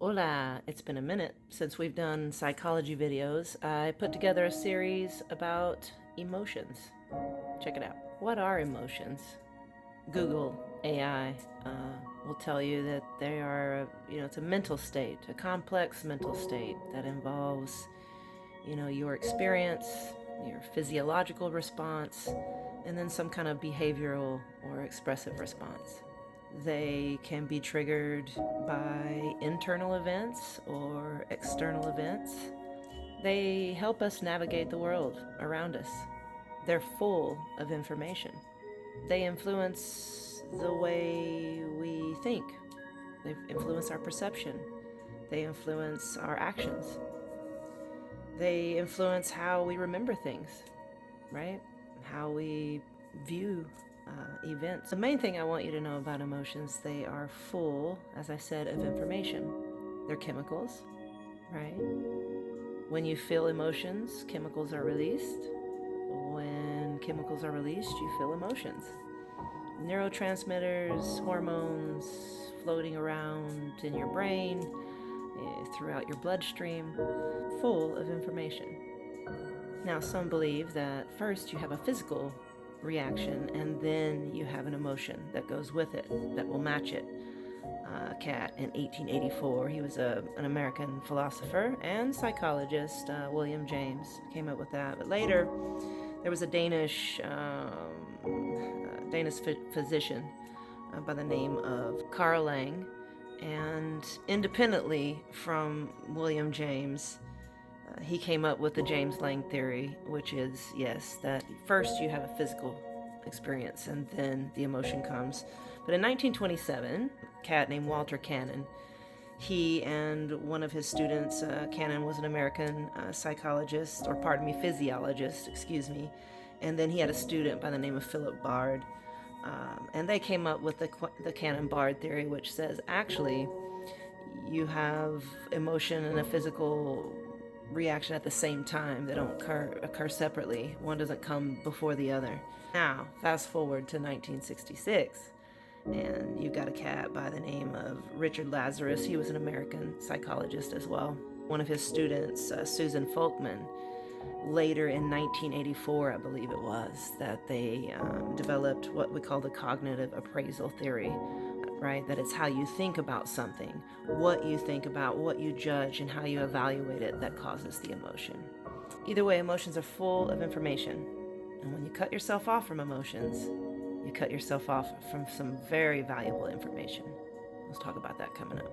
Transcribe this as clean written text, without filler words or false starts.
Hola, it's been a minute since we've done psychology videos. I put together a series about emotions. Check it out. What are emotions? Google AI will tell you that they are, it's a mental state, a complex mental state that involves, your experience, your physiological response, and then some kind of behavioral or expressive response. They can be triggered by internal events or external events. They help us navigate the world around us. They're full of information. They influence the way we think. They influence our perception. They influence our actions. They influence how we remember things, right? How we view events. The main thing I want you to know about emotions, they are full, as I said, of information. They're chemicals, right? When you feel emotions, chemicals are released. When chemicals are released, you feel emotions. Neurotransmitters, hormones floating around in your brain, throughout your bloodstream, full of information. Now, some believe that first you have a physical reaction and then you have an emotion that goes with it, that will match it. Cat in 1884, he was an American philosopher and psychologist, William James, came up with that. But later, there was a Danish physician by the name of Carl Lang, and independently from William James, he came up with the James Lang theory, which is, yes, that first you have a physical experience and then the emotion comes. But in 1927, a cat named Walter Cannon, he and one of his students, Cannon was an American psychologist, or pardon me, physiologist, excuse me, and then he had a student by the name of Philip Bard. And they came up with the Cannon-Bard theory, which says actually you have emotion and a physical reaction at the same time. They don't occur separately. One doesn't come before the other. Now, fast forward to 1966, and you've got a cat by the name of Richard Lazarus. He was an American psychologist as well. One of his students, Susan Folkman, later in 1984, I believe it was, that they developed what we call the cognitive appraisal theory, right? That it's how you think about something, what you think about, what you judge, and how you evaluate it that causes the emotion. Either way, emotions are full of information. And when you cut yourself off from emotions, you cut yourself off from some very valuable information. Let's talk about that coming up.